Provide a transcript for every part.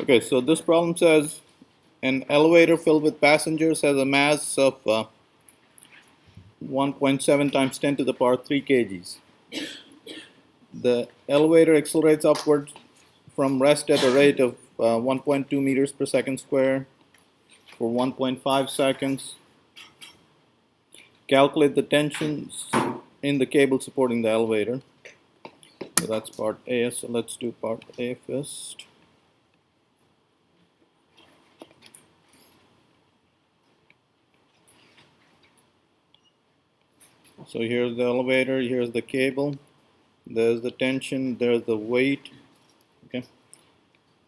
Okay, so this problem says an elevator filled with passengers has a mass of 1.7 times 10 to the power 3 kgs. The elevator accelerates upwards from rest at a rate of 1.2 meters per second square for 1.5 seconds. Calculate the tensions in the cable supporting the elevator. So that's part A. So let's do part A first. So here's the elevator, here's the cable, there's the tension, there's the weight, okay,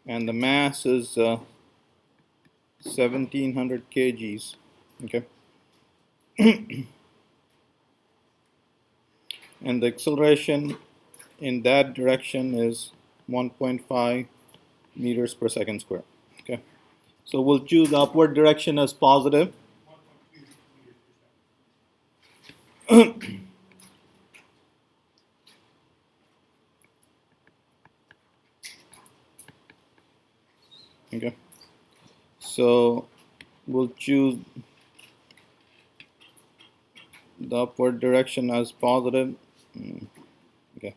and the mass is 1700 kgs, okay, and the acceleration in that direction is 1.5 meters per second square, okay. So we'll choose the upward direction as positive. Okay, so we'll choose the upward direction as positive. Okay,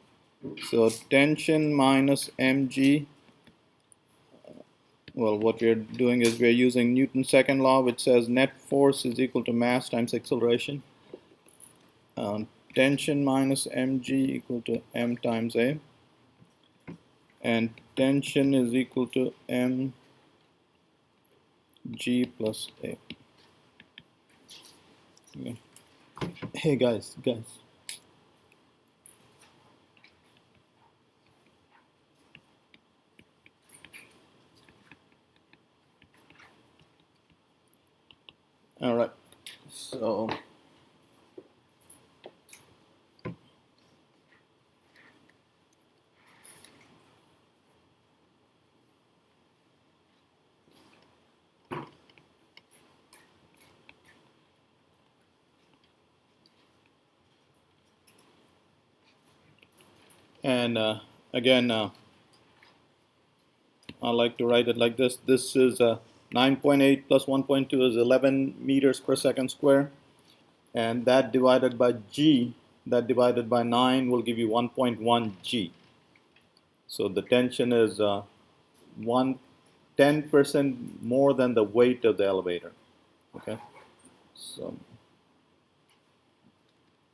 so tension minus mg. Well, what we're doing is we're using Newton's second law, which says net force is equal to mass times acceleration. Tension minus mg equal to m times a, and tension is equal to mg plus a. Okay. Hey guys. All right. So and again, I like to write it like this. This is 9.8 plus 1.2 is 11 meters per second square, and that divided by g, that divided by 9 will give you 1.1 g. So the tension is 10% more than the weight of the elevator. Okay, so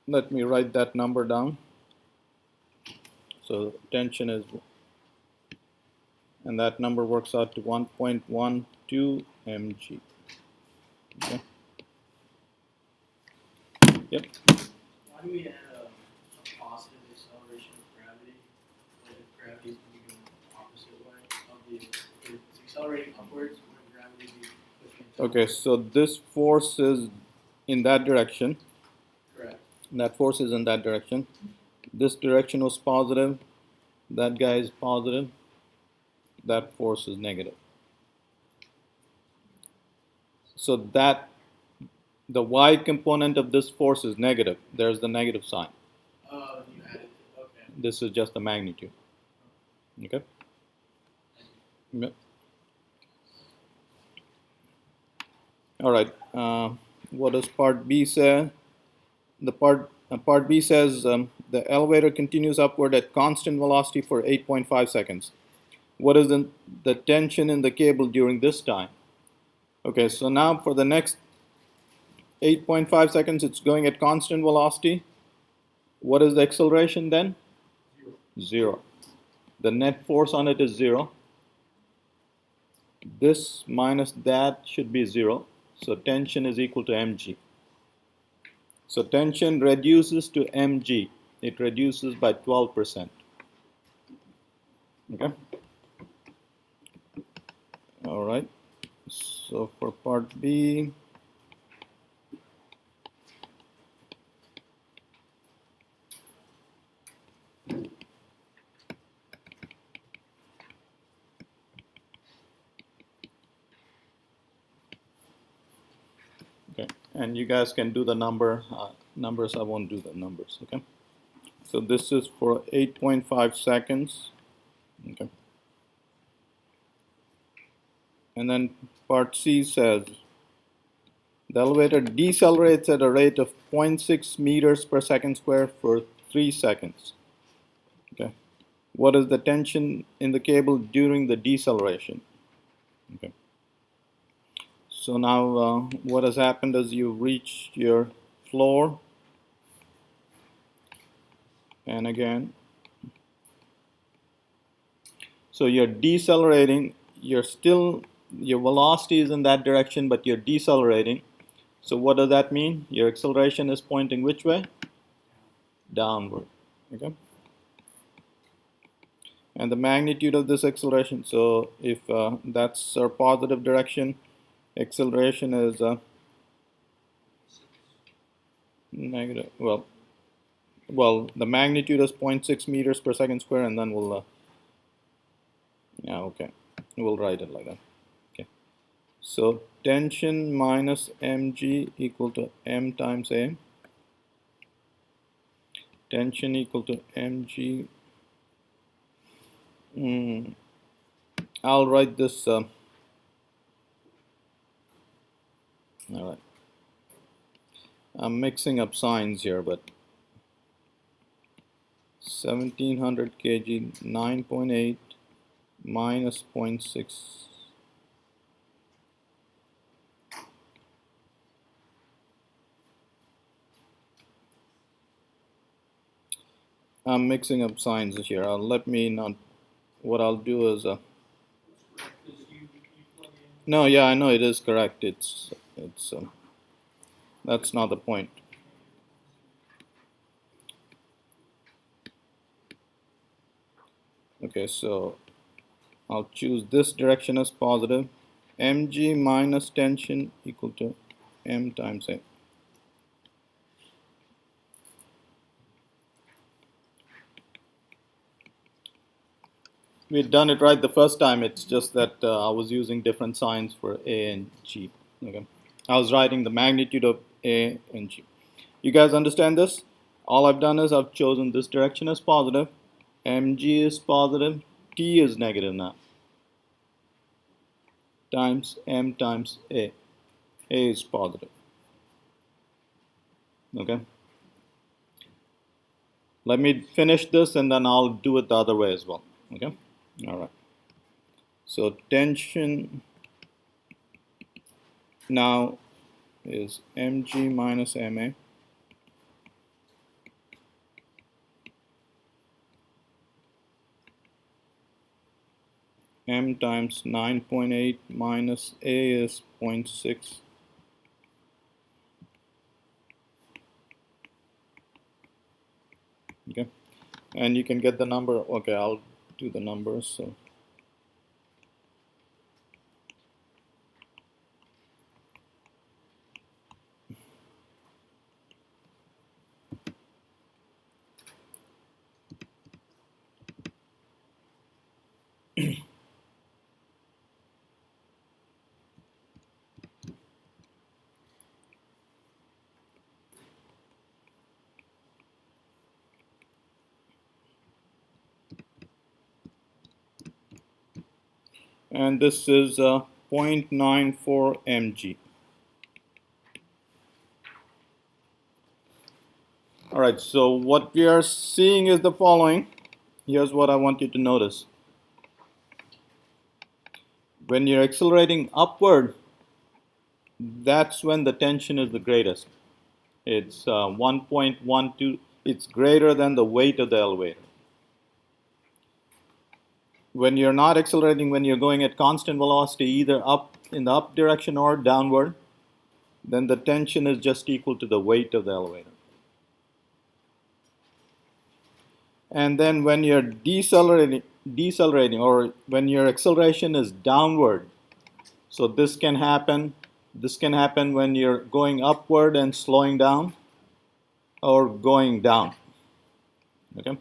let me write that number down. So tension is, and that number works out to 1.12 mg. Okay. Yep. Why do we add a positive acceleration of gravity? Like if gravity is moving the opposite way of it's accelerating upwards, wouldn't gravity be pushing? Okay, so this force is in that direction. Correct. That force is in that direction. This direction was positive. That guy is positive. That force is negative. So that the y component of this force is negative. There's the negative sign. Oh, you added it. Okay. This is just the magnitude. Okay. Yep. All right. What does part B say? The part B says the elevator continues upward at constant velocity for 8.5 seconds. What is the tension in the cable during this time? Okay, so now for the next 8.5 seconds, it's going at constant velocity. What is the acceleration then? Zero. The net force on it is 0. This minus that should be 0. So tension is equal to mg. So tension reduces to mg. It reduces by 12%. Okay. All right. So for part B, okay, and you guys can do the numbers. I won't do the numbers. Okay. So this is for 8.5 seconds. Okay. And then part C says the elevator decelerates at a rate of 0.6 meters per second square for 3 seconds. Okay. What is the tension in the cable during the deceleration? Okay. So now what has happened is you've reached your floor, and again, so you're decelerating, your velocity is in that direction, but you're decelerating. So what does that mean? Your acceleration is pointing which way? Downward. Okay. And the magnitude of this acceleration, so if that's our positive direction, acceleration is negative, well, the magnitude is 0.6 meters per second square, and then we'll, yeah, okay, we'll write it like that. Okay, so tension minus mg equal to m times a. Tension equal to mg. I'll write this. All right. I'm mixing up signs here, but 1700 kg, 9.8 minus 0.6. I'm mixing up signs here. Let me not. What I'll do is. No, yeah, I know it is correct. It's. That's not the point. Okay, so I'll choose this direction as positive. Mg minus tension equal to m times a. We'd done it right the first time. It's just that I was using different signs for a and g. Okay, I was writing the magnitude of a and g. You guys understand this? All I've done is I've chosen this direction as positive. Mg is positive. T is negative now. Times m times a. A is positive. Okay. Let me finish this and then I'll do it the other way as well. Okay. All right. So tension now is mg minus ma. M times 9.8 minus A is 0.6. Okay, and you can get the number. Okay, I'll do the numbers. So and this is 0.94 mg. All right, so what we are seeing is the following. Here's what I want you to notice. When you're accelerating upward, that's when the tension is the greatest. It's 1.12. It's greater than the weight of the elevator. When you're not accelerating, when you're going at constant velocity, either up in the up direction or downward, then the tension is just equal to the weight of the elevator. And then when you're decelerating, or when your acceleration is downward, so this can happen when you're going upward and slowing down, or going down. Okay,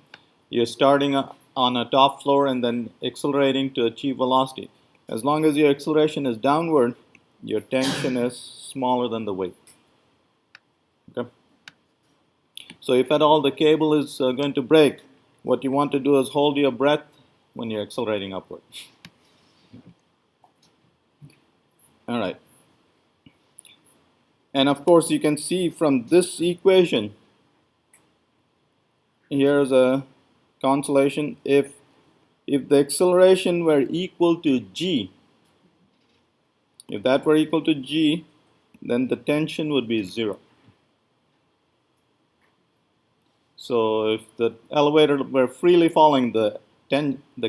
you're starting on a top floor and then accelerating to achieve velocity. As long as your acceleration is downward, your tension is smaller than the weight. Okay. So if at all the cable is going to break, what you want to do is hold your breath when you're accelerating upward. All right. And of course, you can see from this equation, here's a consolation. If the acceleration were equal to g, if that were equal to g, then the tension would be 0. So if the elevator were freely falling, the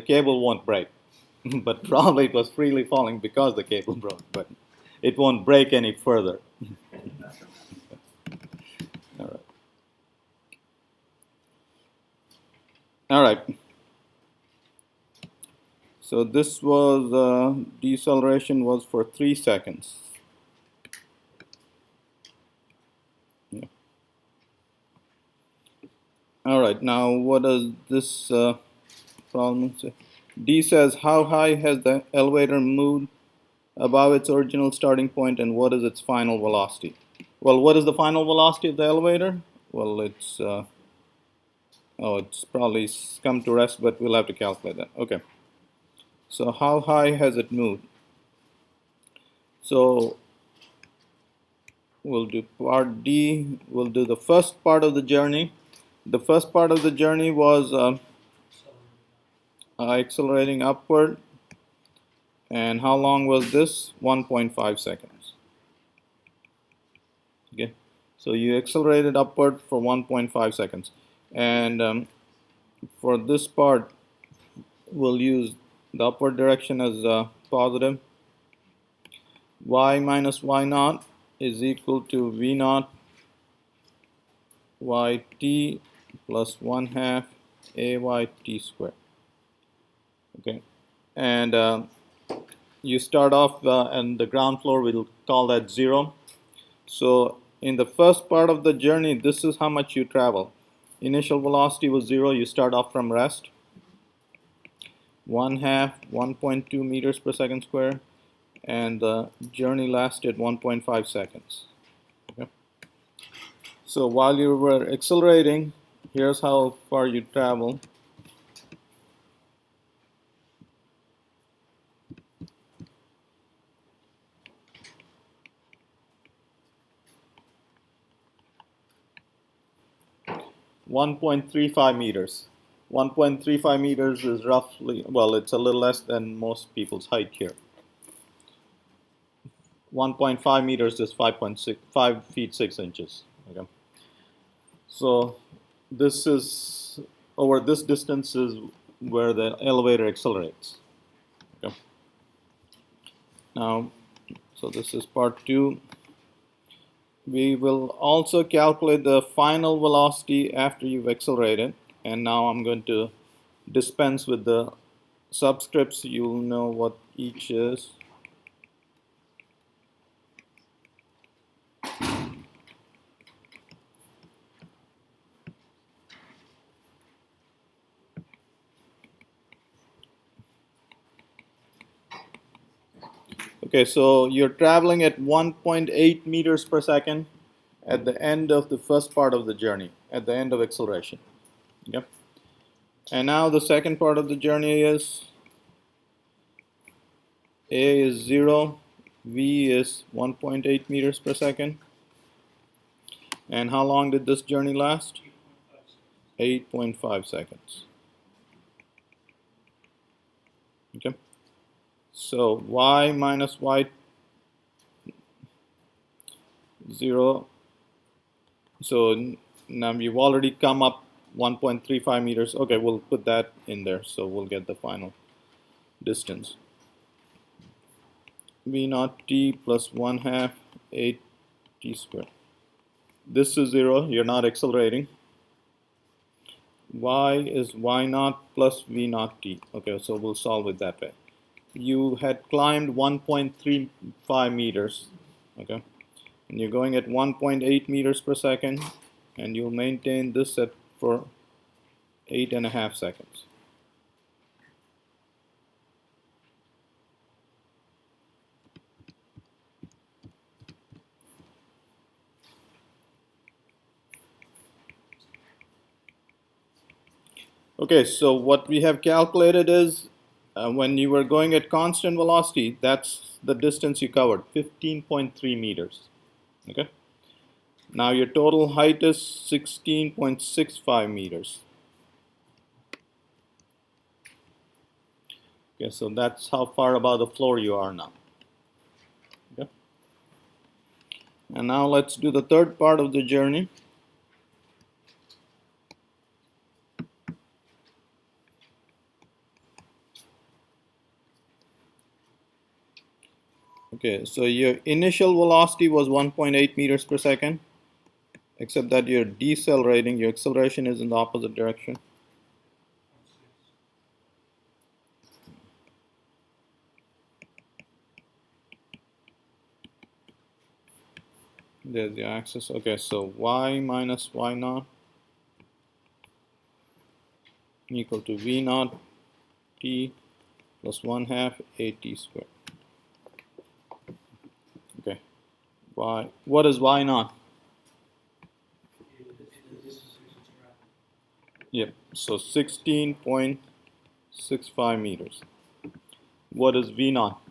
cable won't break. But probably it was freely falling because the cable broke, but it won't break any further. All right. All right. So this was deceleration was for 3 seconds. Yeah. All right. Now what does this problem say? D says, how high has the elevator moved above its original starting point, and what is its final velocity? Well, what is the final velocity of the elevator? Well, it's probably come to rest, but we'll have to calculate that. Okay. So how high has it moved? So we'll do part D. We'll do the first part of the journey. The first part of the journey was accelerating upward. And how long was this? 1.5 seconds. Okay. So you accelerated upward for 1.5 seconds. And for this part, we'll use the upward direction as positive. Y minus y naught is equal to v naught yt plus 1/2 ayt squared. Okay, and you start off and the ground floor, we'll call that 0. So in the first part of the journey, this is how much you travel. Initial velocity was 0. You start off from rest. 1/2 1.2 meters per second square, and the journey lasted 1.5 seconds. Okay. So while you were accelerating, here's how far you travel. (1.35 meters). 1.35 meters is roughly, well, it's a little less than most people's height here. 1.5 meters is 5 feet 6 inches. Okay. So this is, over this distance is where the elevator accelerates. Okay. Now, so this is part 2. We will also calculate the final velocity after you've accelerated. And now I'm going to dispense with the subscripts. You'll know what each is. Okay, so you're traveling at 1.8 meters per second at the end of the first part of the journey, at the end of acceleration. Yep. And now the second part of the journey is A is 0, V is 1.8 meters per second. And how long did this journey last? 8.5 seconds. Okay. So y minus y 0. So now you've already come up 1.35 meters. Okay, we'll put that in there, so we'll get the final distance. V naught t plus 1/2 8 t squared. This is 0. You're not accelerating. Y is y naught plus v naught t. Okay, so we'll solve it that way. You had climbed 1.35 meters. Okay, and you're going at 1.8 meters per second, and you'll maintain this at for 8.5 seconds. Okay, so what we have calculated is when you were going at constant velocity, that's the distance you covered, 15.3 meters. Okay. Now your total height is 16.65 meters. Okay, so that's how far above the floor you are now. Okay. And now let's do the third part of the journey. Okay, so your initial velocity was 1.8 meters per second, except that you're decelerating, your acceleration is in the opposite direction. There's the axis. Okay, so y minus y naught equal to v naught t plus 1/2 at squared. Okay, y, what is y naught? Yep, so 16.65 meters. What is v naught?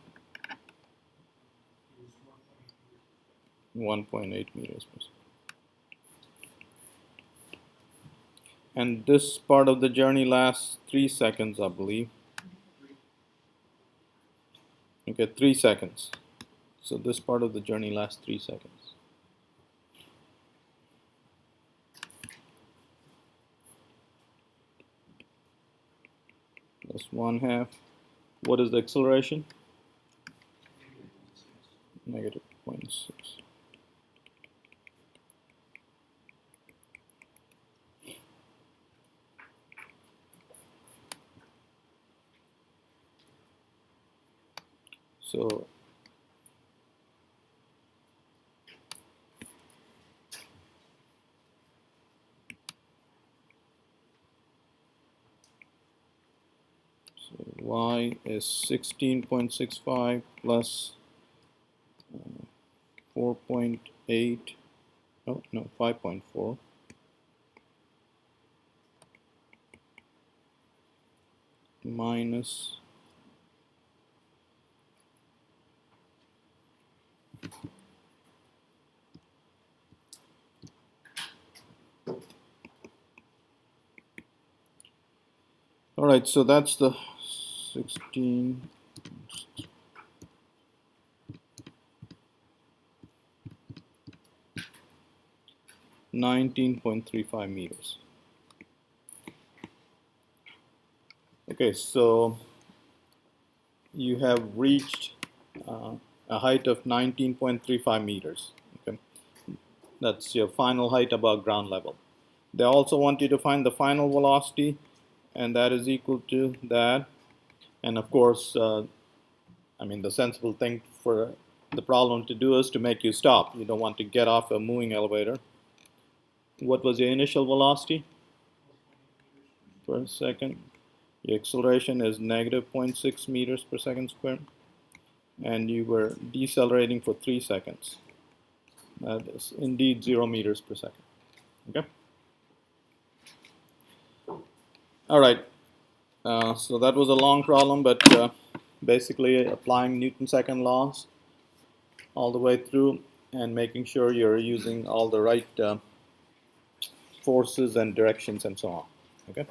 1.8 meters per second. And this part of the journey lasts 3 seconds, I believe. Okay, 3 seconds. So this part of the journey lasts 3 seconds. Plus 1/2. What is the acceleration? Negative 0.6. So y is 16.65 plus 4.8, oh no, 5.4 minus all right, so that's the 16 19.35 meters. Okay, so you have reached a height of 19.35 meters. Okay, that's your final height above ground level. They also want you to find the final velocity, and that is equal to that. And of course, I mean, the sensible thing for the problem to do is to make you stop. You don't want to get off a moving elevator. What was your initial velocity per second? Your acceleration is negative 0.6 meters per second squared, and you were decelerating for 3 seconds. That is indeed 0 meters per second. Okay. All right. So that was a long problem, but basically applying Newton's second laws all the way through and making sure you're using all the right forces and directions and so on. Okay.